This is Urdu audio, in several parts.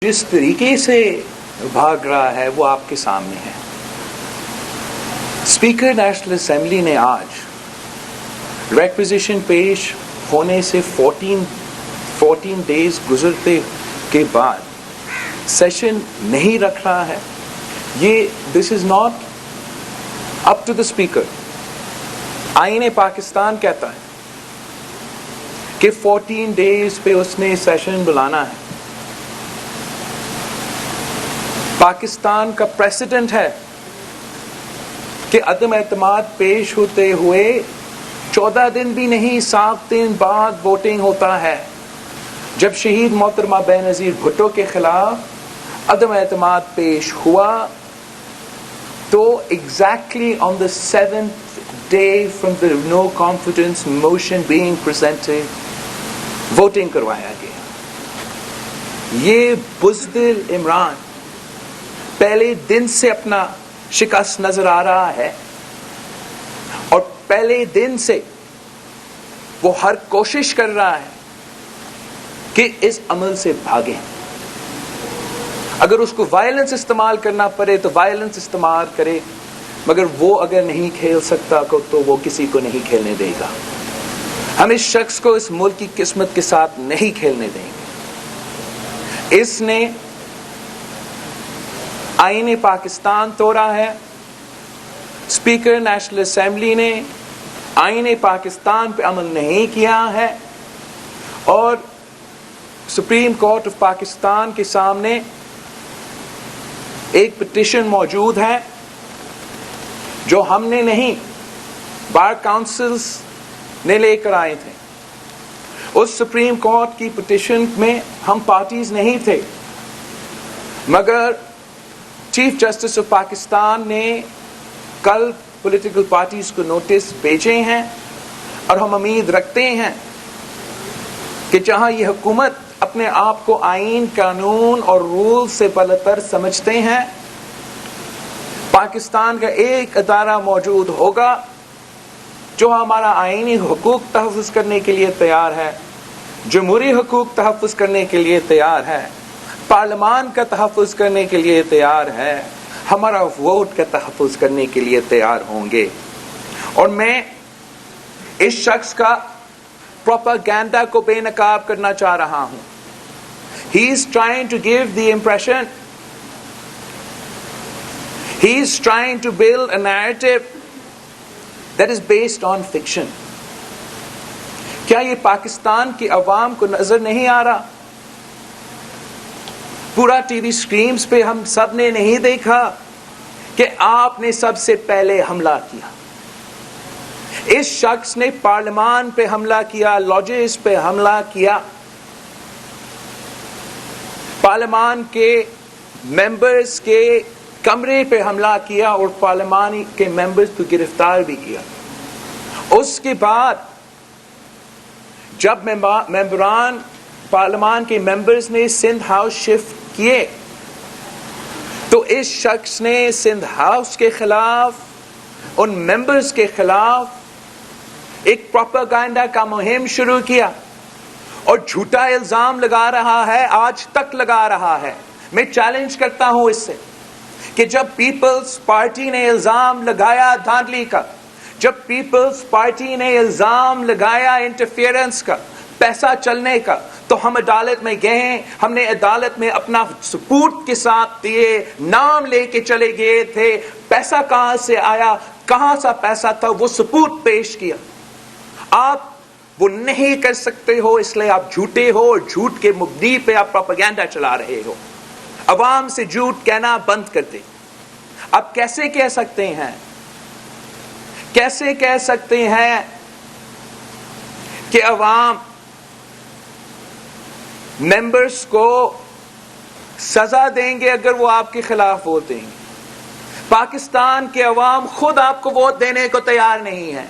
جس طریقے سے بھاگ رہا ہے وہ آپ کے سامنے ہے. اسپیکر نیشنل اسمبلی نے آج ریکویزیشن پیش ہونے سے 14 ڈیز گزرتے کے بعد سیشن نہیں رکھ رہا ہے. یہ this is not up to the speaker. آئین پاکستان کہتا ہے کہ 14 ڈیز پہ اس نے سیشن بلانا ہے. پاکستان کا پریسیڈنٹ ہے کہ عدم اعتماد پیش ہوتے ہوئے 14 دن بھی نہیں 7 دن بعد ووٹنگ ہوتا ہے. جب شہید محترمہ بینظیر بھٹو کے خلاف عدم اعتماد پیش ہوا تو exactly on the 7th day from the no confidence motion being presented voting کروایا گیا. یہ بزدل عمران پہلے دن سے اپنا شکست نظر آ رہا ہے اور پہلے دن سے وہ ہر کوشش کر رہا ہے کہ اس عمل سے بھاگیں. اگر اس کو وائلنس استعمال کرنا پڑے تو وائلنس استعمال کرے، مگر وہ اگر نہیں کھیل سکتا تو وہ کسی کو نہیں کھیلنے دے گا. ہم اس شخص کو اس ملک کی قسمت کے ساتھ نہیں کھیلنے دیں گے. اس نے آئین پاکستان توڑا ہے. اسپیکر نیشنل اسمبلی نے آئین پاکستان پہ عمل نہیں کیا ہے اور سپریم کورٹ آف پاکستان کے سامنے ایک پٹیشن موجود ہے جو ہم نے نہیں، بار کاؤنسلز نے لے کر آئے تھے. اس سپریم کورٹ کی پٹیشن میں ہم پارٹیز نہیں تھے، مگر چیف جسٹس آف پاکستان نے کل پولیٹیکل پارٹیز کو نوٹس بھیجے ہیں اور ہم امید رکھتے ہیں کہ جہاں یہ حکومت اپنے آپ کو آئین، قانون اور رول سے بالاتر سمجھتے ہیں، پاکستان کا ایک ادارہ موجود ہوگا جو ہمارا آئینی حقوق تحفظ کرنے کے لیے تیار ہے، جمہوری حقوق تحفظ کرنے کے لیے تیار ہے، پارلیمان کا تحفظ کرنے کے لیے تیار ہے، ہمارا ووٹ کا تحفظ کرنے کے لیے تیار ہوں گے. اور میں اس شخص کا پروپیگنڈا کو بے نقاب کرنا چاہ رہا ہوں. He is trying to give the impression, he is trying to build a narrative that is based on fiction. کیا یہ پاکستان کی عوام کو نظر نہیں آ رہا؟ پورا ٹی وی سکرینز پہ ہم سب نے نہیں دیکھا کہ آپ نے سب سے پہلے حملہ کیا. اس شخص نے پارلیمان پہ حملہ کیا، لاجز پہ حملہ کیا، پارلیمان کے ممبرز کے کمرے پہ حملہ کیا اور پارلیمان کے ممبرز کو گرفتار بھی کیا. اس کے بعد جب ممبران پارلیمان کے ممبرز نے سندھ ہاؤس شفٹ کیے تو اس شخص نے سندھ ہاؤس کے خلاف، ان ممبرز کے خلاف ایک پروپیگنڈا کا مہم شروع کیا اور جھوٹا الزام لگا رہا ہے، آج تک لگا رہا ہے. میں چیلنج کرتا ہوں اس سے کہ جب پیپلز پارٹی نے الزام لگایا دھاندلی کا، جب پیپلز پارٹی نے الزام لگایا انٹرفیئرنس کا، پیسہ چلنے کا، تو ہم عدالت میں گئے، ہم نے عدالت میں اپنا ثبوت کے ساتھ دیے، نام لے کے چلے گئے تھے، پیسہ کہاں سے آیا، کہاں سا پیسہ تھا، وہ ثبوت پیش کیا. آپ وہ نہیں کر سکتے ہو، اس لیے آپ جھوٹے ہو اور جھوٹ کے مبنی پہ آپ پروپیگنڈا چلا رہے ہو. عوام سے جھوٹ کہنا بند کر دیں. آپ کیسے کہہ سکتے ہیں، کیسے کہہ سکتے ہیں کہ عوام ممبرز کو سزا دیں گے اگر وہ آپ کے خلاف ووٹ دیں گے؟ پاکستان کے عوام خود آپ کو ووٹ دینے کو تیار نہیں ہے.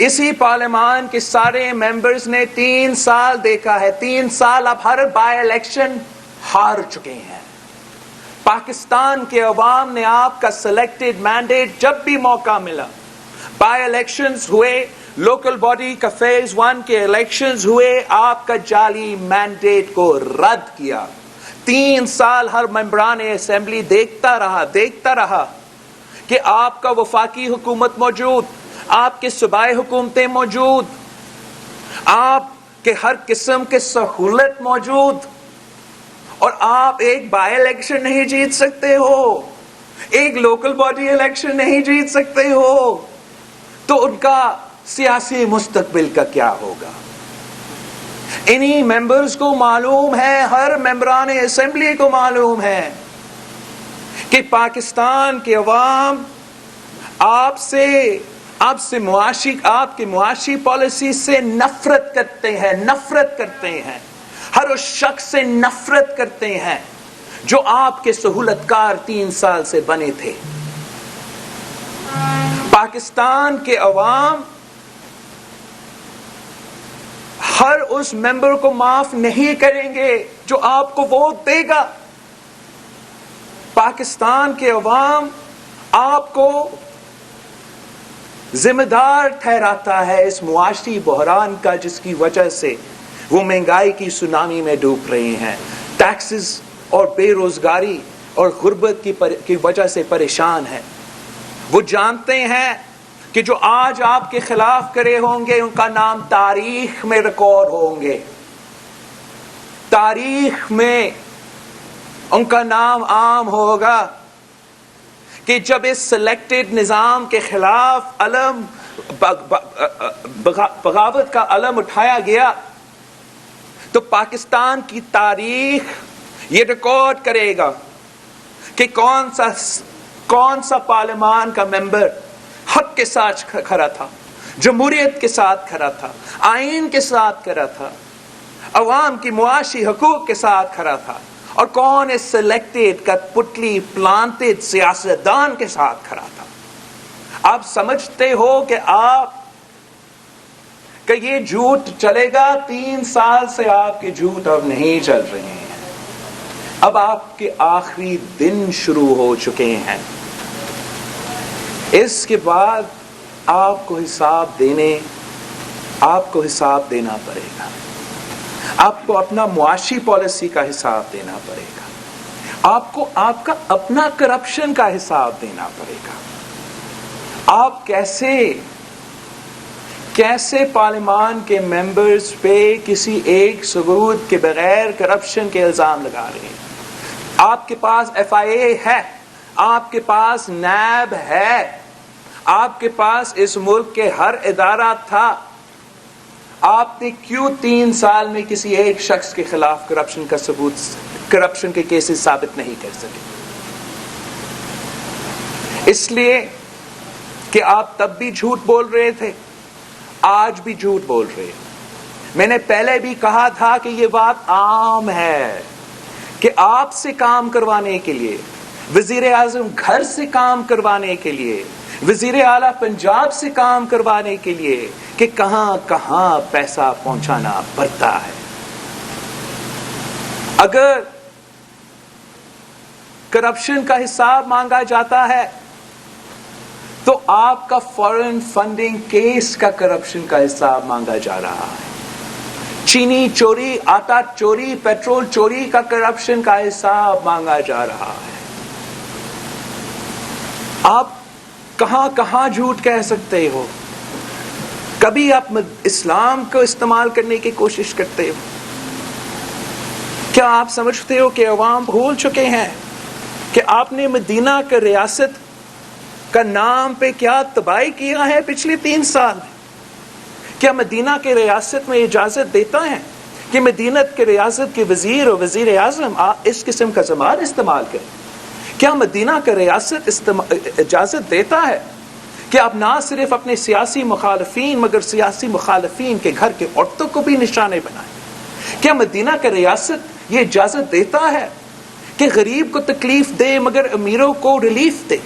اسی پارلیمان کے سارے ممبرز نے 3 سال دیکھا ہے، 3 سال اب ہر بائی الیکشن ہار چکے ہیں. پاکستان کے عوام نے آپ کا سلیکٹڈ مینڈیٹ جب بھی موقع ملا، بائی الیکشنز ہوئے، لوکل باڈی کا فیز 1 کے الیکشنز ہوئے، آپ کا جعلی مینڈیٹ کو رد کیا. 3 سال ہر ممبران اسمبلی دیکھتا رہا کہ آپ کا وفاقی حکومت موجود، آپ کے صوبائی حکومتیں موجود، آپ کے ہر قسم کے سہولت موجود، اور آپ ایک بائی الیکشن نہیں جیت سکتے ہو، ایک لوکل باڈی الیکشن نہیں جیت سکتے ہو، تو ان کا سیاسی مستقبل کا کیا ہوگا؟ انہی ممبرز کو معلوم ہے، ہر ممبران اسمبلی کو معلوم ہے کہ پاکستان کے عوام آپ کی معاشی پالیسی سے نفرت کرتے ہیں، ہر اس شخص سے نفرت کرتے ہیں جو آپ کے سہولت کار 3 سال سے بنے تھے۔ پاکستان کے عوام ہر اس ممبر کو معاف نہیں کریں گے جو آپ کو ووٹ دے گا۔ پاکستان کے عوام آپ کو ذمہ دار ٹھہراتا ہے اس معاشی بحران کا، جس کی وجہ سے وہ مہنگائی کی سونامی میں ڈوب رہے ہیں، ٹیکسز اور بے روزگاری اور غربت کی وجہ سے پریشان ہیں۔ وہ جانتے ہیں کہ جو آج آپ کے خلاف کرے ہوں گے ان کا نام تاریخ میں ریکارڈ ہوں گے، تاریخ میں ان کا نام عام ہوگا کہ جب اس سلیکٹڈ نظام کے خلاف علم بغاوت کا علم اٹھایا گیا تو پاکستان کی تاریخ یہ ریکارڈ کرے گا کہ کون سا پارلیمان کا ممبر حق کے ساتھ کھڑا تھا، جمہوریت کے ساتھ کھڑا تھا، آئین کے ساتھ کھڑا تھا، عوام کی معاشی حقوق کے ساتھ کھڑا تھا، اور کون اس سلیکٹڈ کٹ پتلی پلانٹڈ سیاستدان کے ساتھ کھڑا تھا۔ آپ سمجھتے ہو کہ یہ جھوٹ چلے گا؟ 3 سال سے آپ کے جھوٹ اب نہیں چل رہے ہیں، اب آپ کے آخری دن شروع ہو چکے ہیں۔ اس کے بعد آپ کو حساب دینا پڑے گا، آپ کو اپنا معاشی پالیسی کا حساب دینا پڑے گا، آپ کو آپ کا اپنا کرپشن کا حساب دینا پڑے گا۔ آپ کیسے پارلیمان کے ممبرز پہ کسی ایک ثبوت کے بغیر کرپشن کے الزام لگا رہے ہیں؟ آپ کے پاس FIA ہے، آپ کے پاس نیب ہے، آپ کے پاس اس ملک کے ہر ادارہ تھا، آپ نے کیوں 3 سال میں کسی ایک شخص کے خلاف کرپشن کے کیسز ثابت نہیں کر سکے؟ اس لیے کہ آپ تب بھی جھوٹ بول رہے تھے، آج بھی جھوٹ بول رہے ہیں۔ میں نے پہلے بھی کہا تھا کہ یہ بات عام ہے کہ آپ سے کام کروانے کے لیے، وزیر اعظم گھر سے کام کروانے کے لیے، وزیر اعلیٰ پنجاب سے کام کروانے کے لیے کہ کہاں کہاں پیسہ پہنچانا پڑتا ہے۔ اگر کرپشن کا حساب مانگا جاتا ہے تو آپ کا فارن فنڈنگ کیس کا کرپشن کا حساب مانگا جا رہا ہے، چینی چوری، آٹا چوری، پیٹرول چوری کا کرپشن کا حساب مانگا جا رہا ہے۔ آپ کہاں کہاں جھوٹ کہہ سکتے ہو؟ کبھی آپ اسلام کو استعمال کرنے کی کوشش کرتے ہو؟ کیا آپ سمجھتے ہو کہ عوام بھول چکے ہیں کہ آپ نے مدینہ کا ریاست کا نام پہ کیا تباہی کیا ہے پچھلے 3 سال میں؟ کیا مدینہ کے ریاست میں اجازت دیتا ہے کہ مدینہ کے ریاست کے وزیر اور وزیر اعظم اس قسم کا زبان استعمال کریں؟ کیا مدینہ کا ریاست اجازت دیتا ہے کہ آپ نہ صرف اپنے سیاسی مخالفین مگر سیاسی مخالفین کے گھر کے عورتوں کو بھی نشانے بنائیں؟ کیا مدینہ کا ریاست یہ اجازت دیتا ہے کہ غریب کو تکلیف دے مگر امیروں کو ریلیف دے؟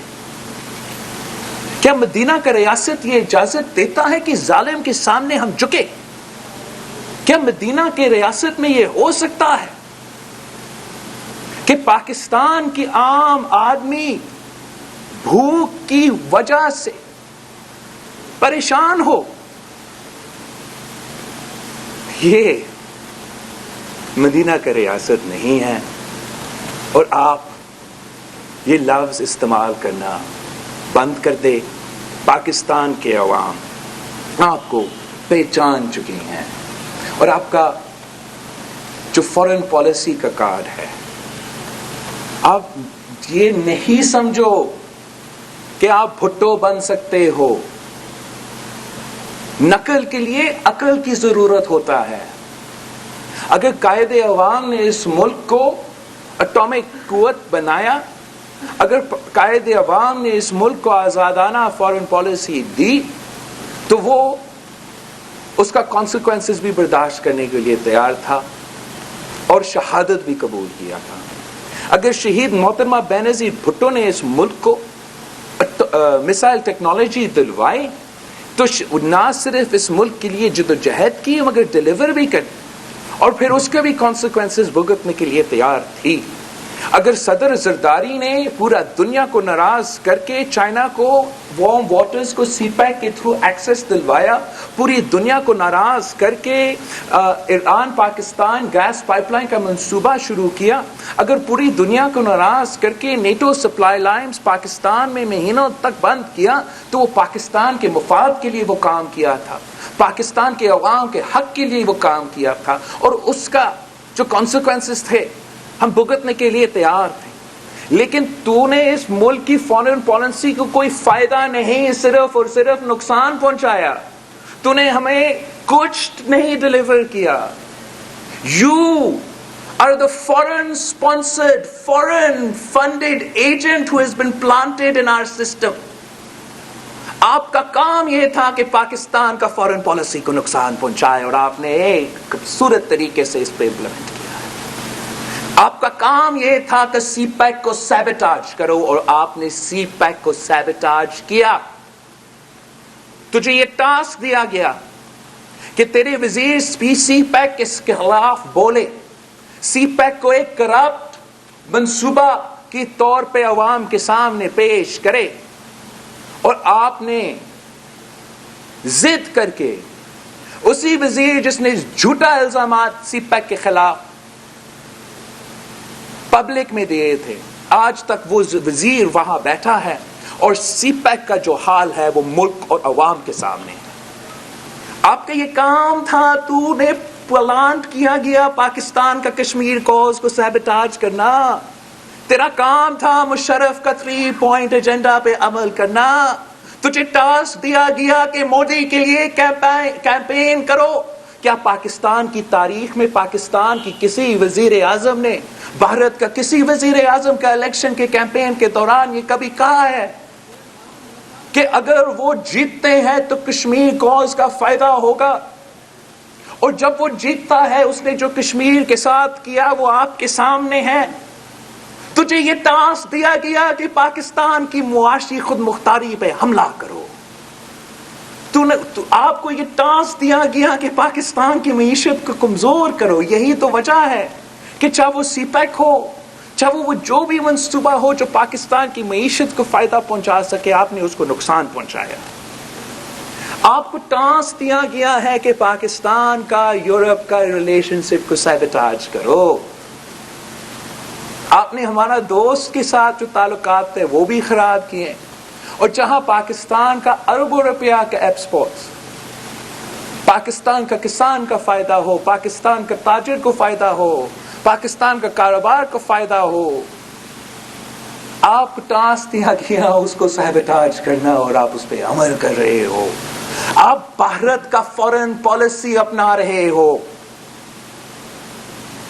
کیا مدینہ کا ریاست یہ اجازت دیتا ہے کہ ظالم کے سامنے ہم جھکے؟ کیا مدینہ کے ریاست میں یہ ہو سکتا ہے کہ پاکستان کی عام آدمی بھوک کی وجہ سے پریشان ہو؟ یہ مدینہ کا ریاست نہیں ہے، اور آپ یہ لفظ استعمال کرنا بند کر دے. پاکستان کے عوام آپ کو پہچان چکی ہیں، اور آپ کا جو فورن پالیسی کا کارڈ ہے، آپ یہ نہیں سمجھو کہ آپ بھٹو بن سکتے ہو. نقل کے لیے عقل کی ضرورت ہوتا ہے. اگر قائد عوام نے اس ملک کو اٹامک قوت بنایا، اگر قائد عوام نے اس ملک کو آزادانہ فارن پالیسی دی، تو وہ اس کا کانسیکوینسز بھی برداشت کرنے کے لیے تیار تھا اور شہادت بھی قبول کیا تھا. اگر شہید محترمہ بینظیر بھٹو نے اس ملک کو میسائل ٹیکنالوجی دلوائی، تو نہ صرف اس ملک کے لیے جدوجہد کی مگر ڈیلیور بھی کر، اور پھر اس کے بھی کانسیکوینسز بھگتنے کے لیے تیار تھی. اگر صدر زرداری نے پورا دنیا کو ناراض کر کے چائنا کو وارم واٹرز کو سی پیک کے تھرو ایکسس دلوایا، پوری دنیا کو ناراض کر کے Iran Pakistan gas pipeline کا منصوبہ شروع کیا، اگر پوری دنیا کو ناراض کر کے نیٹو سپلائی لائنز پاکستان میں مہینوں تک بند کیا، تو وہ پاکستان کے مفاد کے لیے وہ کام کیا تھا، پاکستان کے عوام کے حق کے لیے وہ کام کیا تھا، اور اس کا جو کانسیکوینسز تھے ہم بھگتنے کے لیے تیار تھے. لیکن تو نے اس ملک کی فارن پالیسی کو کوئی فائدہ نہیں، صرف اور صرف نقصان پہنچایا. تو نے ہمیں کچھ نہیں ڈیلیور کیا. You are the foreign sponsored, foreign funded agent who has been planted in our system. آپ کا کام یہ تھا کہ پاکستان کا فارن پالیسی کو نقصان پہنچائے، اور آپ نے ایک خوبصورت طریقے سے اس پہ امپلیمنٹ کیا. آپ کا کام یہ تھا کہ سی پیک کو سیبٹاج کرو، اور آپ نے سی پیک کو سیبٹاج کیا. تجھے یہ ٹاسک دیا گیا کہ تیرے وزیر سی پیک کے خلاف بولے، سی پیک کو ایک کرپٹ منصوبہ کے طور پہ عوام کے سامنے پیش کرے، اور آپ نے ضد کر کے اسی وزیر جس نے جھوٹا الزامات سی پیک کے خلاف پبلک میں دیے تھے، آج تک وہ وزیر وہاں بیٹھا ہے، اور سی پیک کا جو حال ہے وہ ملک اور عوام کے سامنے ہے. آپ کا یہ کام تھا، تو نے پلانٹ کیا گیا پاکستان کا کشمیر کوز کو سیبٹاج کرنا. تیرا کام تھا مشرف کا 3 پوائنٹ ایجنڈا پہ عمل کرنا. تجھے ٹاسک دیا گیا کہ مودی کے لیے کیمپین کرو. کیا پاکستان کی تاریخ میں پاکستان کی کسی وزیر اعظم نے، بھارت کا کسی وزیر اعظم کا الیکشن کے کیمپین کے دوران یہ کبھی کہا ہے کہ اگر وہ جیتتے ہیں تو کشمیر کوز کا فائدہ ہوگا؟ اور جب وہ جیتتا ہے، اس نے جو کشمیر کے ساتھ کیا وہ آپ کے سامنے ہے. تجھے یہ ٹاسک دیا گیا کہ پاکستان کی معاشی خود مختاری پہ حملہ کرو. آپ کو یہ ٹاسک دیا گیا کہ پاکستان کی معیشت کو کمزور کرو. یہی تو وجہ ہے کہ چاہے وہ سی پیک ہو، چاہے وہ جو بھی منصوبہ ہو جو پاکستان کی معیشت کو فائدہ پہنچا سکے، آپ نے اس کو نقصان پہنچایا. آپ کو ٹاسک دیا گیا ہے کہ پاکستان کا یورپ کا ریلیشن شپ کو سیبٹاج کرو. آپ نے ہمارا دوست کے ساتھ جو تعلقات تھے وہ بھی خراب کیے، اور جہاں پاکستان کا اربوں روپیہ کا ایکسپورٹ، پاکستان کا کسان کا فائدہ ہو، پاکستان کا تاجر کو فائدہ ہو، پاکستان کا کاروبار کو فائدہ ہو، آپ کو ٹاسک دیا گیا اس کو سیبٹاج کرنا، اور آپ اس پہ عمل کر رہے ہو. آپ بھارت کا فارن پالیسی اپنا رہے ہو.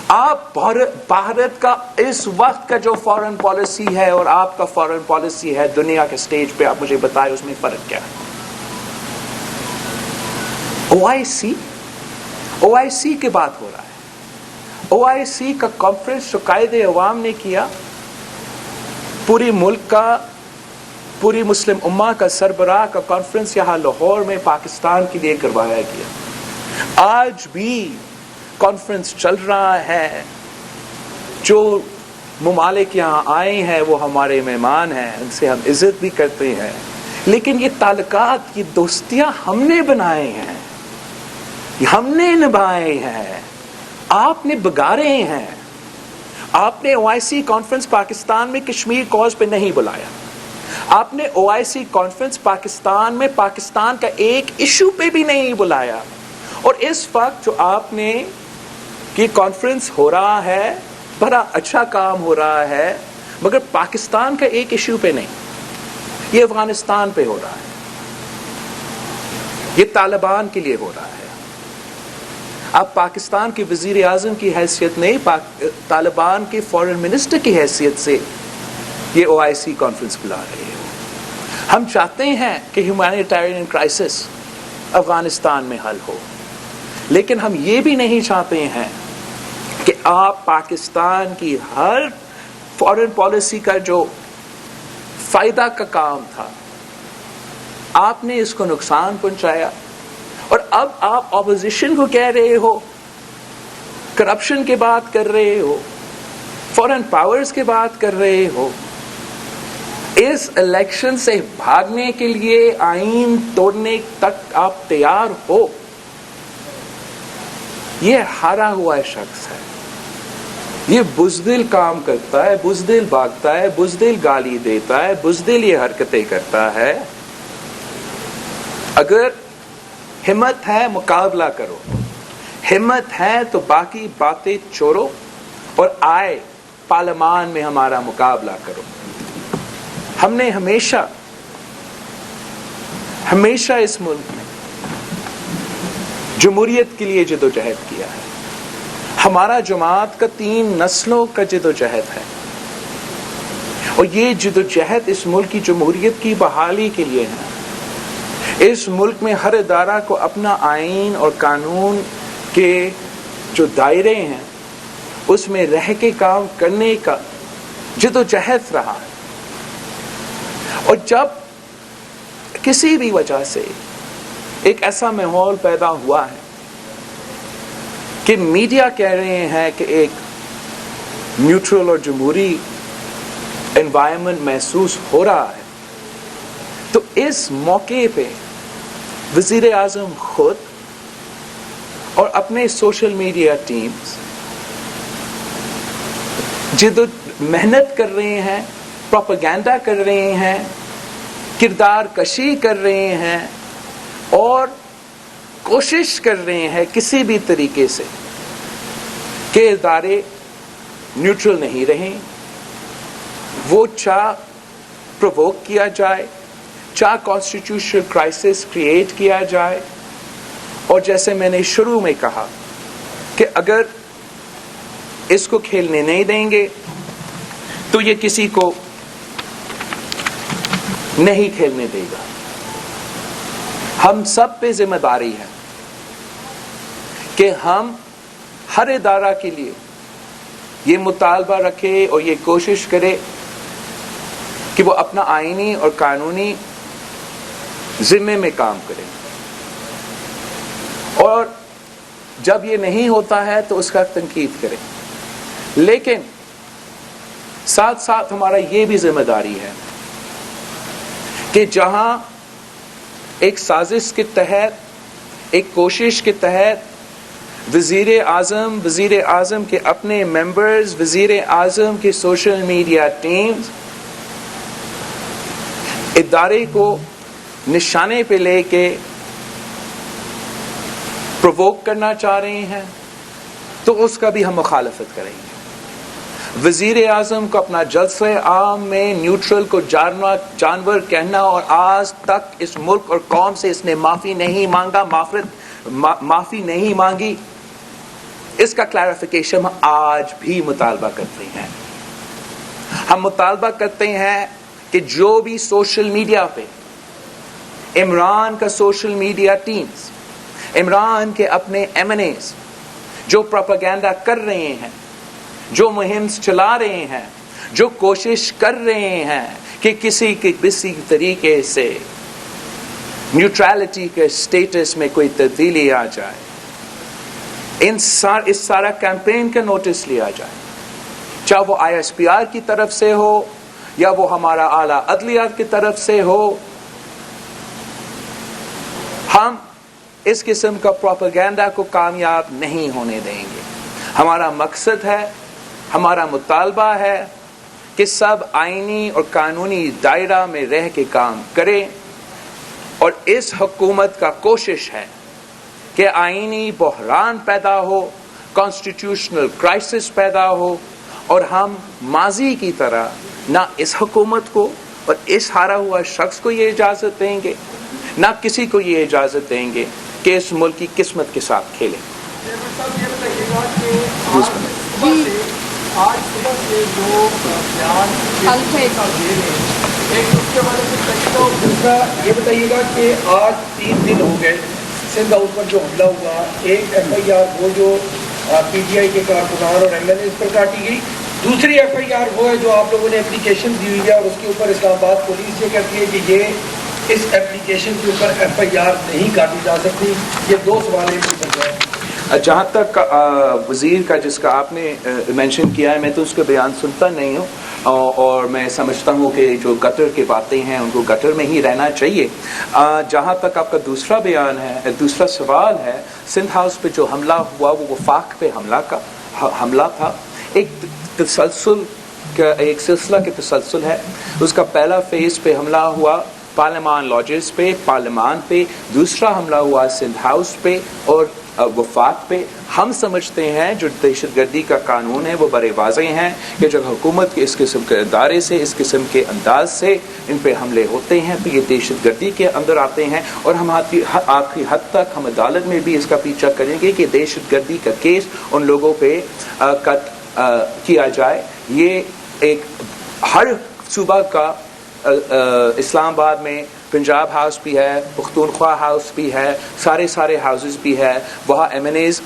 آپ بھارت کا اس وقت کا جو فارن پالیسی ہے اور آپ کا فارن پالیسی ہے دنیا کے سٹیج پہ، آپ مجھے بتائیں اس میں فرق کیا ہے؟ او آئی سی کی بات ہو رہا ہے. او آئی سی کا کانفرنس جو قائد عوام نے کیا، پوری ملک کا، پوری مسلم امہ کا سربراہ کا کانفرنس یہاں لاہور میں پاکستان کے لیے کروایا گیا. آج بھی کانفرنس چل رہا ہے. جو ممالک یہاں آئے ہیں وہ ہمارے مہمان ہیں، ان سے ہم عزت بھی کرتے ہیں، لیکن یہ تعلقات، یہ دوستیاں ہم نے بنائے ہیں، ہم نے نبھائے ہیں، آپ نے بگاڑے ہیں. آپ نے OIC کانفرنس پاکستان میں کشمیر کاز پہ نہیں بلایا. آپ نے OIC کانفرنس پاکستان میں پاکستان کا ایک ایشو پہ بھی نہیں بلایا. اور اس وقت جو آپ نے کہ کانفرنس ہو رہا ہے, بڑا اچھا کام ہو رہا ہے, مگر پاکستان کا ایک ایشو پہ نہیں, یہ افغانستان پہ ہو رہا ہے, یہ طالبان کے لیے ہو رہا ہے. آپ پاکستان کے وزیر اعظم کی حیثیت نہیں, طالبان کے فارن منسٹر کی حیثیت سے یہ OIC کانفرنس بلا رہے ہیں. ہم چاہتے ہیں کہ ہیومینیٹیرین کرائسس افغانستان میں حل ہو, لیکن ہم یہ بھی نہیں چاہتے ہیں کہ آپ پاکستان کی ہر فارن پالیسی کا جو فائدہ کا کام تھا آپ نے اس کو نقصان پہنچایا. اور اب آپ اپوزیشن کو کہہ رہے ہو, کرپشن کی بات کر رہے ہو, فارن پاورز کی بات کر رہے ہو, اس الیکشن سے بھاگنے کے لیے آئین توڑنے تک آپ تیار ہو. یہ ہارا ہوا شخص ہے, یہ بزدل کام کرتا ہے, بزدل بھاگتا ہے, بزدل گالی دیتا ہے, بزدل یہ حرکتیں کرتا ہے. اگر ہمت ہے مقابلہ کرو, ہمت ہے تو باقی باتیں چھوڑو اور آئے پارلیمان میں ہمارا مقابلہ کرو. ہم نے ہمیشہ اس ملک میں جمہوریت کے لیے جدوجہد کیا ہے. ہمارا جماعت کا 3 نسلوں کا جدوجہد ہے, اور یہ جدوجہد اس ملک کی جمہوریت کی بحالی کے لیے ہے. اس ملک میں ہر ادارہ کو اپنا آئین اور قانون کے جو دائرے ہیں اس میں رہ کے کام کرنے کا جدوجہد رہا ہے. اور جب کسی بھی وجہ سے ایک ایسا ماحول پیدا ہوا ہے کہ میڈیا کہہ رہے ہیں کہ ایک نیوٹرل اور جمہوری انوائرمنٹ محسوس ہو رہا ہے, تو اس موقع پہ وزیر اعظم خود اور اپنے سوشل میڈیا ٹیمز محنت کر رہے ہیں, پروپیگنڈا کر رہے ہیں, کردار کشی کر رہے ہیں, اور کوشش کر رہے ہیں کسی بھی طریقے سے کہ ادارے نیوٹرل نہیں رہیں, وہ چاہ پرووک کیا جائے, چاہ کانسٹیٹیوشنل کرائسس کریٹ کیا جائے. اور جیسے میں نے شروع میں کہا کہ اگر اس کو کھیلنے نہیں دیں گے تو یہ کسی کو نہیں کھیلنے دے گا. ہم سب پہ ذمہ داری ہے کہ ہم ہر ادارہ کے لیے یہ مطالبہ رکھے اور یہ کوشش کرے کہ وہ اپنا آئینی اور قانونی ذمے میں کام کرے, اور جب یہ نہیں ہوتا ہے تو اس کا تنقید کرے. لیکن ساتھ ساتھ ہمارا یہ بھی ذمہ داری ہے کہ جہاں ایک سازش کے تحت, ایک کوشش کے تحت وزیر اعظم کے اپنے ممبرز, وزیر اعظم کے سوشل میڈیا ٹیمز ادارے کو نشانے پہ لے کے پرووک کرنا چاہ رہے ہیں, تو اس کا بھی ہم مخالفت کریں گے. وزیر اعظم کو اپنا جلسہ عام میں نیوٹرل کو جانور کہنا, اور آج تک اس ملک اور قوم سے اس نے معافی نہیں مانگا, معافی نہیں مانگی, اس کا کلیریفیکیشن ہم آج بھی مطالبہ کرتے ہیں. ہم مطالبہ کرتے ہیں کہ جو بھی سوشل میڈیا پہ عمران کا سوشل میڈیا ٹیمز, عمران کے اپنے MNAs جو پروپیگنڈا کر رہے ہیں, جو مہم چلا رہے ہیں, جو کوشش کر رہے ہیں کہ کسی طریقے سے نیوٹرلٹی کے سٹیٹس میں کوئی تبدیلی آ جائے, اس سارا کیمپین کا نوٹس لیا جائے, چاہے وہ ISPR کی طرف سے ہو یا وہ ہمارا اعلیٰ عدلیہ کی طرف سے ہو. ہم اس قسم کا پروپیگنڈا کو کامیاب نہیں ہونے دیں گے. ہمارا مقصد ہے ہمارا مطالبہ ہے کہ سب آئینی اور قانونی دائرہ میں رہ کے کام کریں، اور اس حکومت کا کوشش ہے کہ آئینی بحران پیدا ہو، کانسٹیٹیوشنل کرائسس پیدا ہو، اور ہم ماضی کی طرح نہ اس حکومت کو اور اس ہارا ہوا شخص کو یہ اجازت دیں گے، نہ کسی کو یہ اجازت دیں گے کہ اس ملک کی قسمت کے ساتھ کھیلیں۔ آج صبح سے جو بیان ایک اس کے بارے میں دوسرا یہ بتائیے گا کہ آج 3 دن ہو گئے سندھ ہاؤس پر جو حملہ ہوا، ایک ایف آئی آر وہ جو پی ٹی آئی کے کارکنان اور ایم ایل اے پر کاٹی گئی، دوسری ایف آئی آر وہ ہے جو آپ لوگوں نے اپلیکیشن دی ہوئی ہے اور اس کے اوپر اسلام آباد پولیس یہ کہتی ہے کہ یہ اس اپلیکیشن کے اوپر ایف آئی آر نہیں کاٹی جا سکتی۔ یہ 2 سوال ایک ہی ہے۔ جہاں تک وزیر کا جس کا آپ نے مینشن کیا ہے، میں تو اس کا بیان سنتا نہیں ہوں، اور میں سمجھتا ہوں کہ جو گٹر کی باتیں ہیں ان کو گٹر میں ہی رہنا چاہیے۔ جہاں تک آپ کا دوسرا بیان ہے، دوسرا سوال ہے، سندھ ہاؤس پہ جو حملہ ہوا وہ وفاق پہ حملہ تھا، ایک تسلسل کا ایک سلسلہ کے تسلسل ہے۔ اس کا پہلا فیز پہ حملہ ہوا پارلیمان لاجز پہ، پارلیمان پہ، دوسرا حملہ ہوا سندھ ہاؤس پہ اور وفاق پہ۔ ہم سمجھتے ہیں جو دہشت گردی کا قانون ہے وہ بڑے واضح ہیں کہ جب حکومت کے اس قسم کے ادارے سے، اس قسم کے انداز سے ان پہ حملے ہوتے ہیں تو یہ دہشت گردی کے اندر آتے ہیں، اور ہم آخری حد تک ہم عدالت میں بھی اس کا پیچھا کریں گے کہ دہشت گردی کا کیس ان لوگوں پہ کیا جائے۔ یہ ایک ہر صوبہ کا اسلام آباد میں پنجاب ہاؤس بھی ہے، پختونخوا ہاؤس بھی ہے، سارے ہاؤسز بھی ہے، وہاں ایم این ایز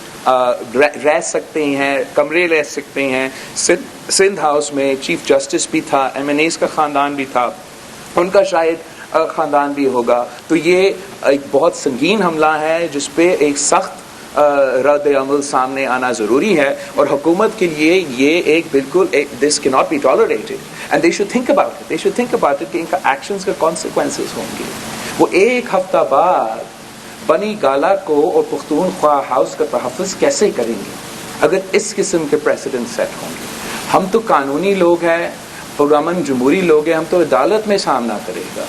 رہ سکتے ہیں، کمرے لے سکتے ہیں۔ سندھ ہاؤس میں چیف جسٹس بھی تھا، ایم این ایز کا خاندان بھی تھا، ان کا شاید خاندان بھی ہوگا۔ تو یہ ایک بہت سنگین حملہ ہے جس پہ ایک سخت رد عمل سامنے آنا ضروری ہے، اور حکومت کے لیے یہ ایک بالکل this cannot be tolerated and they should think about it. They should think about it کہ ان کا ایکشنز کا consequences ہوں گے۔ وہ ایک ہفتہ بعد بنی گالا کو اور پختونخوا ہاؤس کا تحفظ کیسے کریں گے اگر اس قسم کے پریسیڈنٹ سیٹ ہوں گے؟ ہم تو قانونی لوگ ہیں، پرامن جمہوری لوگ ہیں، ہم تو عدالت میں سامنا کرے گا،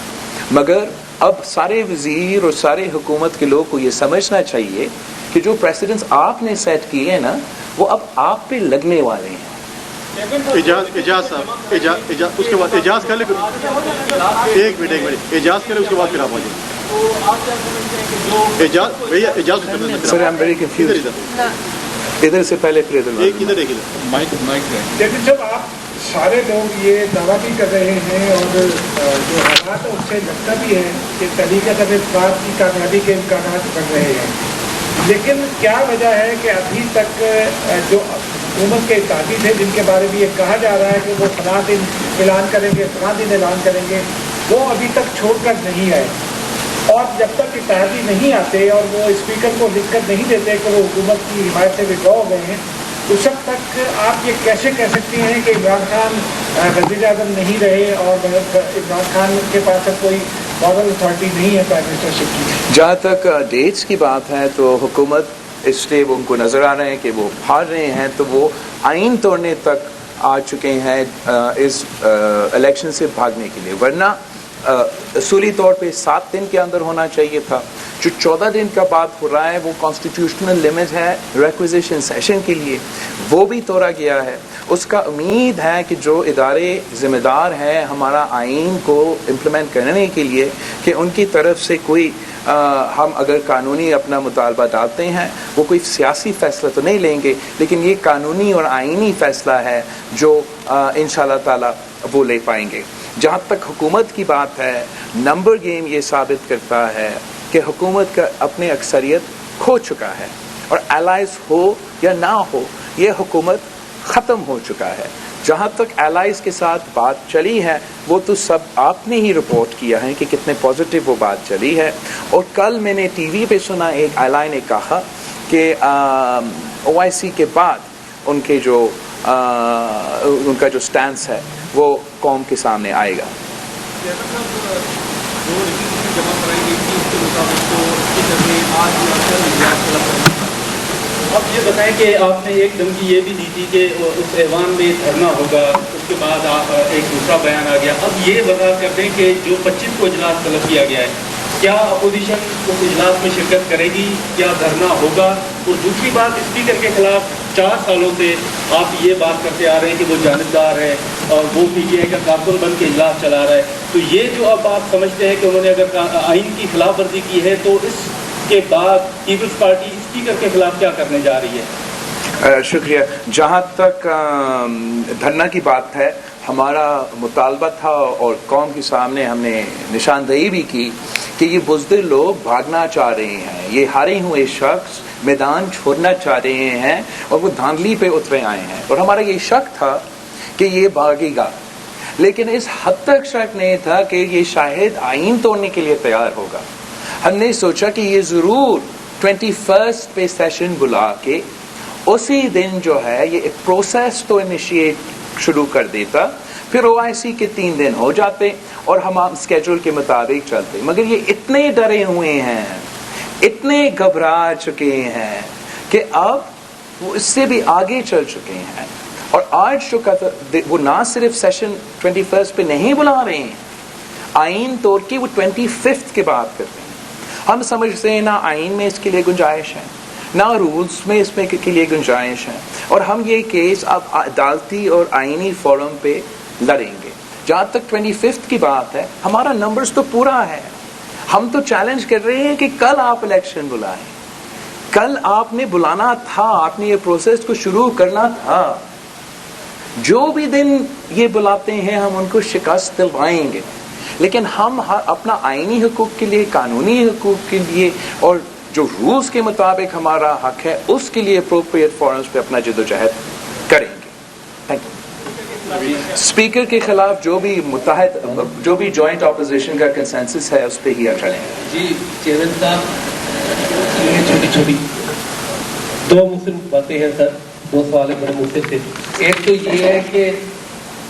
مگر اب سارے وزیر اور سارے حکومت کے لوگ کو یہ سمجھنا چاہیے کہ جو پریسیڈنٹس آپ نے سیٹ کیے ہیں نا وہ اب آپ پہ لگنے والے ہیں۔ اجاز صاحب اس کے بعد اجاز کر لیں، ایک منٹ اجاز کریں، اس کے بعد پھر آپ اجاز سر آئی ایم ویری کنفیوزڈ، ادھر سے پہلے پھر ادھر لیکن جب آپ سارے لوگ یہ دعویٰ بھی کر رہے ہیں اور جو حالات ہے اس سے لگتا بھی ہے کہ تحریک انصاف کی کامیابی کے امکانات بڑھ رہے ہیں، لیکن کیا وجہ ہے کہ ابھی تک جو حکومت کے اتحادی تھے جن کے بارے میں یہ کہا جا رہا ہے کہ وہ فلاں دن اعلان کریں گے، فلاں دن اعلان کریں گے، وہ ابھی تک چھوڑ کر نہیں آئے، اور جب تک اتحادی نہیں آتے اور وہ اسپیکر کو لکھ کر نہیں دیتے کہ وہ حکومت کی حمایت سے وڈرا ہو گئے ہیں، اس وقت تک آپ یہ کیسے کہہ سکتے ہیں کہ عمران خان وزیر اعظم نہیں رہے اور عمران خان کے پاس اب کوئی مورل اتھارٹی نہیں ہے پرائم منسٹرشپ کی؟ جہاں تک ڈیٹس کی بات ہے تو حکومت اس لیے ان کو نظر آ رہے ہیں کہ وہ ہار رہے ہیں، تو وہ آئین توڑنے تک آ چکے ہیں اس الیکشن سے بھاگنے کے لیے، ورنہ اصولی طور پہ 7 دن کے اندر ہونا چاہیے تھا۔ جو 14 دن کا بات ہو رہا ہے وہ کانسٹیٹیوشنل لمٹ ہے ریکویزیشن سیشن کے لیے، وہ بھی توڑا گیا ہے۔ اس کا امید ہے کہ جو ادارے ذمہ دار ہیں ہمارا آئین کو امپلیمنٹ کرنے کے لیے، کہ ان کی طرف سے کوئی ہم اگر قانونی اپنا مطالبہ ڈالتے ہیں وہ کوئی سیاسی فیصلہ تو نہیں لیں گے، لیکن یہ قانونی اور آئینی فیصلہ ہے جو انشاءاللہ تعالی وہ لے پائیں گے۔ جہاں تک حکومت کی بات ہے، نمبر گیم یہ ثابت کرتا ہے کہ حکومت کا اپنے اکثریت کھو چکا ہے، اور الائز ہو یا نہ ہو یہ حکومت ختم ہو چکا ہے۔ جہاں تک الائز کے ساتھ بات چلی ہے وہ تو سب آپ نے ہی رپورٹ کیا ہے کہ کتنے پازیٹیو وہ بات چلی ہے، اور کل میں نے ٹی وی پہ سنا ایک الائی نے کہا کہ او آئی سی کے بعد ان کے جو ان کا جو سٹینس ہے وہ قوم کے سامنے آئے گا۔ آپ یہ بتائیں کہ آپ نے ایک دھمکی یہ بھی دی تھی کہ اس ایوان میں دھرنا ہوگا، اس کے بعد آپ ایک دوسرا بیان آ گیا. اب یہ وضاحت کر دیں کہ جو 25 کو اجلاس طلب کیا گیا ہے، کیا اپوزیشن اس اجلاس میں شرکت کرے گی، کیا دھرنا ہوگا؟ اور دوسری بات، اسپیکر کے خلاف 4 سالوں سے آپ یہ بات کرتے آ رہے ہیں کہ وہ جانبدار ہے اور وہ پی ٹی آئی کا کارکن بن کے اجلاس چلا رہا ہے. تو یہ جو اب آپ سمجھتے ہیں کہ انہوں نے اگر آئین کی خلاف ورزی کی ہے، تو اس کے بعد پیپلز پارٹی اسپیکر کے خلاف کیا کرنے جا رہی ہے؟ شکریہ. جہاں تک دھرنا کی بات ہے، ہمارا مطالبہ تھا اور قوم کے سامنے ہم نے نشاندہی بھی کی کہ یہ بزدل لوگ بھاگنا چاہ رہے ہیں، یہ ہارے ہوئے شخص میدان چھوڑنا چاہ رہے ہیں اور وہ دھاندلی پہ اترے آئے ہیں، اور ہمارا یہ شک تھا کہ یہ بھاگے گا، لیکن اس حد تک شک نہیں تھا کہ یہ شاید آئین توڑنے کے لیے تیار ہوگا. ہم نے سوچا کہ یہ ضرور 21 پہ سیشن بلا کے اسی دن جو ہے یہ ایک پروسیس تو انیشیٹ شروع کر دیتا، پھر OIC کے 3 دن ہو جاتے اور ہم اسکیجول کے مطابق چلتے. مگر یہ اتنے ڈرے ہوئے ہیں، اتنے گھبرا چکے ہیں کہ اب وہ اس سے بھی آگے چل چکے ہیں. اور آج جو وہ نہ صرف سیشن 21 پہ نہیں بلا رہے ہیں، آئین توڑ کے وہ 25 کے بات کرتے ہیں. ہم سمجھتے ہیں نہ آئین میں اس کے لیے گنجائش ہے، نہ رولز میں اس میں کے لیے گنجائش ہے، اور ہم یہ کیس اب عدالتی اور آئینی فورم پہ لڑیں گے. جہاں تک 25 کی بات ہے، ہمارا نمبرز تو پورا ہے. ہم تو چیلنج کر رہے ہیں کہ کل آپ الیکشن بلائیں، کل آپ نے بلانا تھا، آپ نے یہ پروسیس کو شروع کرنا تھا. جو بھی دن یہ بلاتے ہیں ہم ان کو شکست دلوائیں گے، لیکن ہم اپنا آئینی حقوق کے لیے، قانونی حقوق کے لیے اور جو رولز کے مطابق ہمارا حق ہے اس کے لیے اپروپریٹ فورمز پہ اپنا جدوجہد کریں گے. Thank you. اسپیکر کے خلاف جو بھی جوائنٹ اپوزیشن کا کنسنسس ہے اس پہ ہی چلیں گے. جی چیئرمین صاحب، یہ چھوٹی 2 مسلم باتیں ہیں سر، 2 سوال بڑے مختلف تھے. ایک تو یہ ہے کہ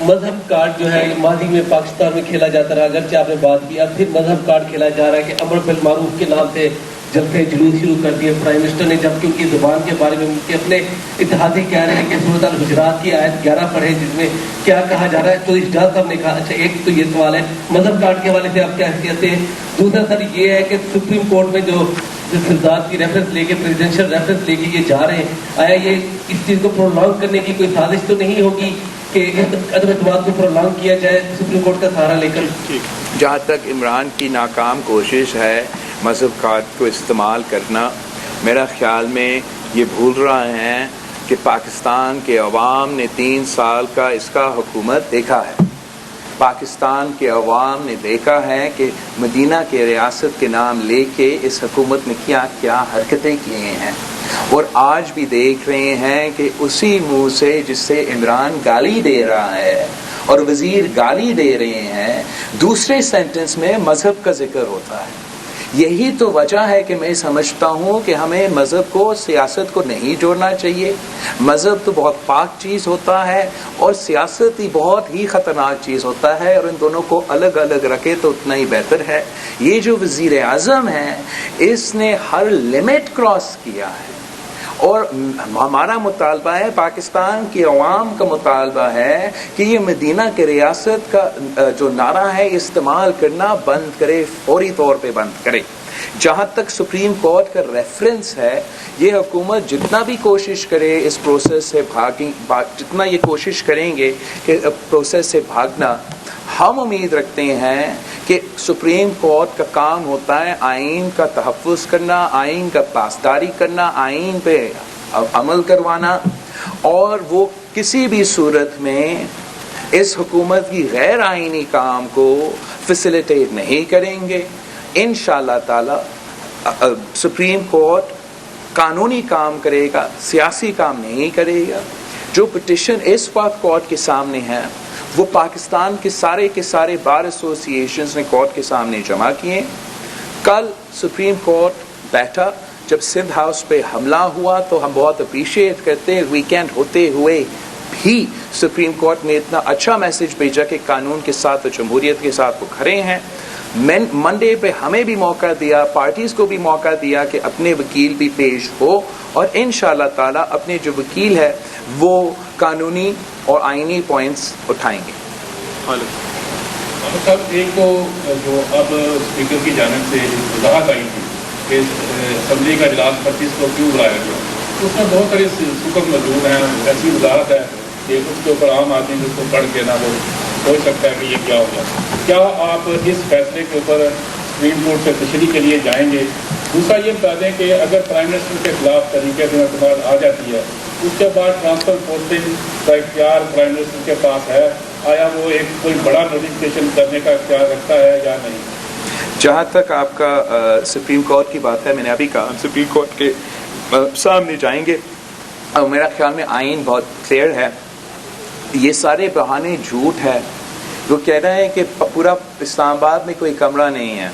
مذہب کارڈ جو ہے ماضی میں پاکستان میں کھیلا جاتا رہا، اگرچہ آپ نے بات کی، اب پھر مذہب کارڈ کھیلا جا رہا ہے کہ امر بالمعروف کے نام سے جلسے جلوس شروع کر دیے پرائم منسٹر نے، جبکہ ان کی زبان کے بارے میں ان کے اپنے اتحادی کہہ رہے ہیں کہ سورۃ الحجرات کی آیت 11 پڑھے جس میں کیا کہا جا رہا ہے. تو اجلاس صاحب نے کہا. اچھا، ایک تو یہ سوال ہے مذہب کارڈ کے حوالے سے آپ کیا کہتے ہیں. دوسرا سر یہ ہے کہ سپریم کورٹ میں جو فساد کی ریفرنس لے کے، پریزیڈنشل ریفرنس لے کے یہ جا رہے ہیں، آیا یہ اس چیز کو پرولونگ کرنے کی کوئی سازش تو نہیں ہوگی کہ عدم اعتماد کو پرولونگ کیا جائے سپریم کورٹ کا سہارا لے کر؟ جہاں تک عمران کی ناکام کوشش ہے مذہب کارڈ کو استعمال کرنا، میرا خیال میں یہ بھول رہے ہیں کہ پاکستان کے عوام نے 3 سال کا اس کا حکومت دیکھا ہے. پاکستان کے عوام نے دیکھا ہے کہ مدینہ کے ریاست کے نام لے کے اس حکومت نے کیا کیا حرکتیں کیے ہیں، اور آج بھی دیکھ رہے ہیں کہ اسی منہ سے جس سے عمران گالی دے رہا ہے اور وزیر گالی دے رہے ہیں، دوسرے سینٹنس میں مذہب کا ذکر ہوتا ہے. یہی تو وجہ ہے کہ میں سمجھتا ہوں کہ ہمیں مذہب کو سیاست کو نہیں جوڑنا چاہیے. مذہب تو بہت پاک چیز ہوتا ہے اور سیاست ہی بہت ہی خطرناک چیز ہوتا ہے، اور ان دونوں کو الگ الگ رکھے تو اتنا ہی بہتر ہے. یہ جو وزیر اعظم ہے اس نے ہر لمٹ کراس کیا ہے، اور ہمارا مطالبہ ہے، پاکستان کی عوام کا مطالبہ ہے کہ یہ مدینہ کے ریاست کا جو نعرہ ہے استعمال کرنا بند کرے، فوری طور پہ بند کرے. جہاں تک سپریم کورٹ کا ریفرنس ہے، یہ حکومت جتنا بھی کوشش کرے اس پروسیس سے جتنا یہ کوشش کریں گے کہ پروسیس سے بھاگنا، ہم امید رکھتے ہیں کہ سپریم کورٹ کا کام ہوتا ہے آئین کا تحفظ کرنا، آئین کا پاسداری کرنا، آئین پہ عمل کروانا، اور وہ کسی بھی صورت میں اس حکومت کی غیر آئینی کام کو فیسیلیٹیٹ نہیں کریں گے. انشاءاللہ تعالی سپریم کورٹ قانونی کام کرے گا، سیاسی کام نہیں کرے گا. جو پٹیشن اس وقت کورٹ کے سامنے ہے وہ پاکستان کے سارے بار ایسوسیشنز نے کورٹ کے سامنے جمع کیے. کل سپریم کورٹ بیٹھا، جب سندھ ہاؤس پہ حملہ ہوا تو ہم بہت اپریشیٹ کرتے ہیں، ویکینڈ ہوتے ہوئے بھی سپریم کورٹ نے اتنا اچھا میسج بھیجا کہ قانون کے ساتھ اور جمہوریت کے ساتھ وہ کھڑے ہیں. منڈے پہ ہمیں بھی موقع دیا, پارٹیز کو بھی موقع دیا کہ اپنے وکیل بھی پیش ہو, اور انشاءاللہ تعالی اپنے جو وکیل ہے وہ قانونی اور آئینی پوائنٹس اٹھائیں گے. صاحب, ایک تو جو اب اسپیکر کی جانب سے وضاحت آئی تھی کہ اسمبلی کا اجلاس 25 کو کیوں بلایا گیا, اس میں بہت سارے سکم موجود ہیں, ایسی وضاحت ہے کہ اس کے اوپر عام آدمی جس کو پڑھ کے نہ وہ سوچ سکتا ہے کہ یہ کیا ہوگا. کیا آپ اس فیصلے کے اوپر سپریم کورٹ سے تشریح کے لیے جائیں گے؟ دوسرا یہ بتا دیں کہ اگر پرائم منسٹر کے خلاف طریقے سے اعتماد آ جاتی ہے, اس کے بعد ٹرانسفر پوسٹنگ کا اختیار پرائم منسٹر کے پاس ہے, آیا وہ ایک کوئی بڑا نوٹیفکیشن کرنے کا اختیار رکھتا ہے یا نہیں؟ جہاں تک آپ کا سپریم کورٹ کی بات ہے, میں نے ابھی کہا ہم سپریم کورٹ کے سامنے جائیں گے, اور میرا خیال میں آئین بہت کلیئر ہے. یہ سارے بہانے جھوٹ ہے. وہ کہہ رہے ہیں کہ پورا اسلام آباد میں کوئی کمرہ نہیں ہے,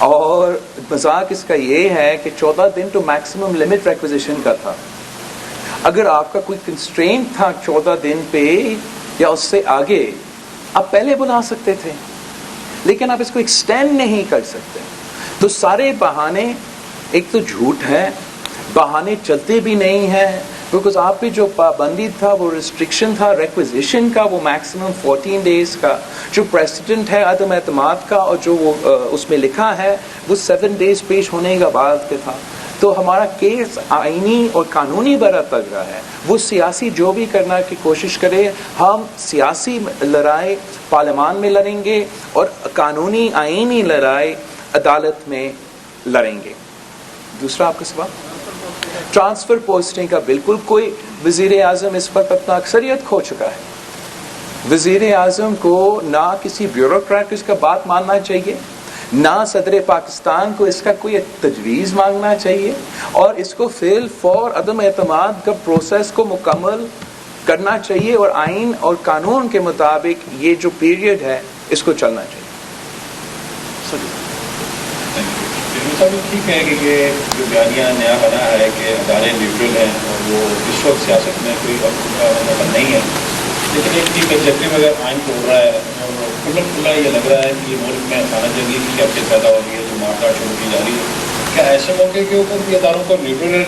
اور مذاق اس کا یہ ہے کہ 14 دن تو میکسیمم لمٹ ریکویزیشن کا تھا. اگر آپ کا کوئی کنسٹرینٹ تھا 14 دن پہ یا اس سے آگے, آپ پہلے بلا سکتے تھے, لیکن آپ اس کو ایکسٹینڈ نہیں کر سکتے. تو سارے بہانے ایک تو جھوٹ ہے, بہانے چلتے بھی نہیں ہیں, بیکاز آپ پہ جو پابندی تھا, وہ ریسٹرکشن تھا ریکویزیشن کا, وہ میکسیمم 14 days کا. جو پریسیڈنٹ ہے عدم اعتماد کا, اور جو وہ اس میں لکھا ہے وہ 7 days پیش ہونے کا بعد کے تھا. تو ہمارا کیس آئینی اور قانونی برا تگڑا ہے. وہ سیاسی جو بھی کرنا کی کوشش کرے, ہم سیاسی لڑائی پارلیمان میں لڑیں گے اور قانونی آئینی لڑائی عدالت میں لڑیں گے. دوسرا آپ کا سوال ٹرانسفر پوسٹنگ کا, بالکل کوئی وزیر اعظم اس وقت اپنا اکثریت کھو چکا ہے. وزیر اعظم کو نہ کسی بیوروکریٹ اس کا بات ماننا چاہیے, نہ صدر پاکستان کو اس کا کوئی تجویز مانگنا چاہیے, اور اس کو فیل فور عدم اعتماد کا پروسیس کو مکمل کرنا چاہیے, اور آئین اور قانون کے مطابق یہ جو پیریڈ ہے اس کو چلنا چاہیے. ٹھیک ہے کہ یہ جو بیانیہ نیا بنا ہے کہ ادارے نیوٹرل ہیں اور وہ اس وقت سیاست میں کوئی مطلب نہیں ہے, لیکن ایک چیز ایگزیکٹو اگر آئین توڑ رہا ہے اور کھلا یہ لگ رہا ہے کہ یہ ملک میں خانہ جنگی کی کیفیت پیدا ہو رہی ہے, جو مارکاٹ شروع کی جا رہی ہے, کیا ایسے موقع کے اوپر بھی اداروں کو نیوٹرل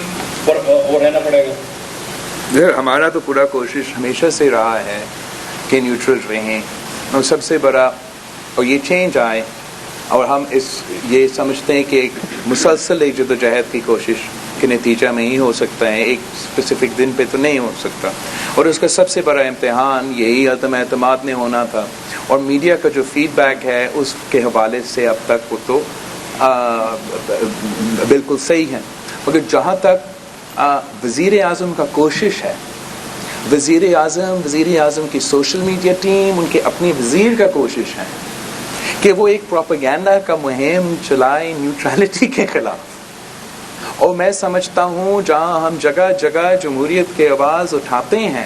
پر رہنا پڑے گا؟ ہمارا تو پورا کوشش ہمیشہ سے رہا ہے کہ نیوٹرل رہیں, اور سب سے بڑا اور یہ چینج آئے, اور ہم یہ سمجھتے ہیں کہ ایک مسلسل ایک جدوجہد کی کوشش کے نتیجہ میں ہی ہو سکتا ہے, ایک اسپیسیفک دن پہ تو نہیں ہو سکتا. اور اس کا سب سے بڑا امتحان یہی عدم اعتماد میں ہونا تھا, اور میڈیا کا جو فیڈ بیک ہے اس کے حوالے سے اب تک وہ تو بالکل صحیح ہے. مگر جہاں تک وزیر اعظم کا کوشش ہے, وزیر اعظم کی سوشل میڈیا ٹیم, ان کے اپنی وزیر کا کوشش ہے کہ وہ ایک پروپیگنڈا کا مہم چلائے نیوٹرلٹی کے خلاف. اور میں سمجھتا ہوں جہاں ہم جگہ جگہ جمہوریت کے آواز اٹھاتے ہیں,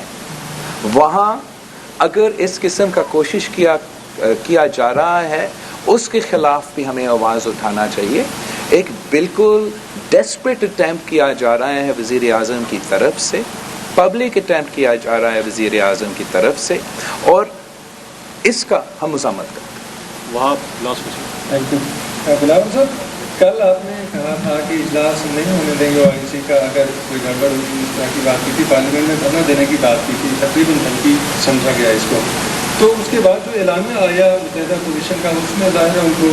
وہاں اگر اس قسم کا کوشش کیا جا رہا ہے, اس کے خلاف بھی ہمیں آواز اٹھانا چاہیے. ایک بالکل ڈیسپریٹ اٹیمپٹ کیا جا رہا ہے وزیر اعظم کی طرف سے, پبلک اٹیمپٹ کیا جا رہا ہے وزیر اعظم کی طرف سے, اور اس کا ہم مذمت کرتے ہیں. وہاں لاسٹ تھینک یو. بلاول صاحب, کل آپ نے کہا تھا کہ اجلاس نہیں ہونے دیں گے OIC کا اگر کوئی گڑبڑ ہوگی, اس طرح کی بات کی تھی, پارلیمنٹ میں دھرنا دینے کی بات کی تھی, تقریباً تنقید سمجھا گیا اس کو. تو اس کے بعد جو اعلامیہ آیا متحدہ اپوزیشن کا, اس میں ظاہر ہے ان کو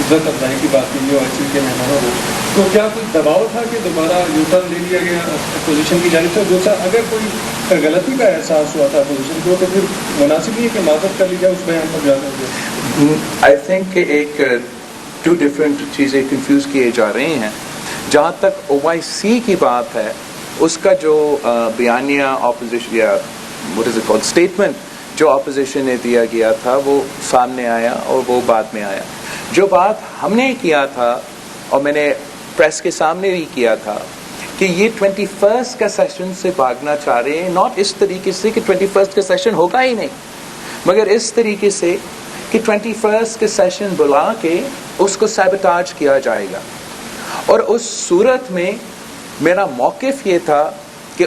عزت افزائی کی بات کی OIC کے مہمانوں کو, تو کیا کوئی دباؤ تھا کہ دوبارہ یو ٹرن لے لیا گیا اپوزیشن کی جانب سے؟ دوسرا, اگر کوئی غلطی کا احساس ہوا تھا اپوزیشن کو, تو پھر مناسب نہیں ہے کہ معذرت کر لی جائے اس بیان پر زیادہ ہو جائے؟ آئی تھنک کہ ایک 2 ڈفرینٹ چیزیں کنفیوز کیے جا رہے ہیں. جہاں تک OIC کی بات ہے, اس کا جو بیانیہ اپوزیشن یا what is it called statement جو اپوزیشن نے دیا گیا تھا وہ سامنے آیا, اور وہ بعد میں آیا. جو بات ہم نے کیا تھا, اور میں نے پریس کے سامنے بھی کیا تھا, کہ یہ 21 کا سیشن سے بھاگنا چاہ رہے ہیں. ناٹ اس طریقے سے کہ 21 کا سیشن ہوگا ہی نہیں, مگر اس طریقے سے کہ 21 کے سیشن بلا کے اس کو سیبوٹاج کیا جائے گا. اور اس صورت میں میرا موقف یہ تھا کہ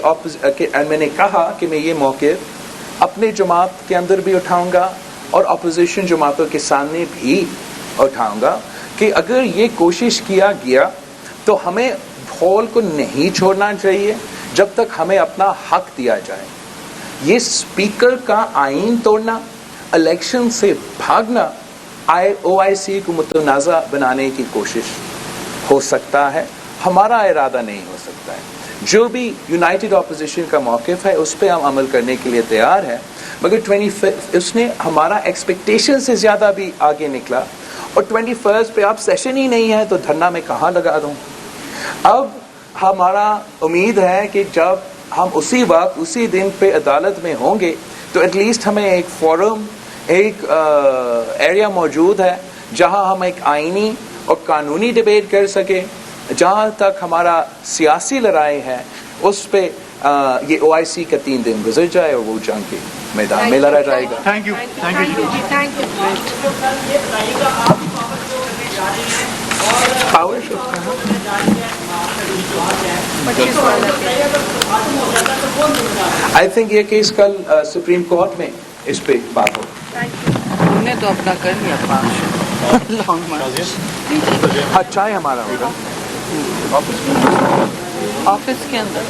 میں نے کہا کہ میں یہ موقف اپنے جماعت کے اندر بھی اٹھاؤں گا, اور اپوزیشن جماعتوں کے سامنے بھی اٹھاؤں گا کہ اگر یہ کوشش کیا گیا تو ہمیں ہال کو نہیں چھوڑنا چاہیے جب تک ہمیں اپنا حق دیا جائے. یہ اسپیکر کا آئین توڑنا، الیکشن سے بھاگنا OIC کو متنازع بنانے کی کوشش ہو سکتا ہے، ہمارا ارادہ نہیں ہو سکتا ہے. جو بھی یونائٹڈ اپوزیشن کا موقف ہے اس پہ ہم عمل کرنے کے لیے تیار ہیں، مگر 25 اس نے ہمارا ایکسپیکٹیشن سے زیادہ بھی آگے نکلا، اور 21 پہ اب سیشن ہی نہیں ہے تو دھرنا میں کہاں لگا دوں. اب ہمارا امید ہے کہ جب ہم اسی وقت اسی دن پہ عدالت میں ہوں گے تو ایٹ لیسٹ ہمیں ایک فورم، ایک ایریا موجود ہے جہاں ہم ایک آئینی اور قانونی ڈیبیٹ کر سکیں. جہاں تک ہمارا سیاسی لڑائی ہے اس پہ یہ OIC کا 3 دن گزر جائے اور وہ جنگ کے میدان میں لڑا جائے گا. Thank you power I think یہ کیس کل سپریم کورٹ میں اس پہ بات ہو. ہم نے تو اپنا کر لیا 5 لانگ مارچ. ہاں چائے ہمارا ہوگا آفس کے اندر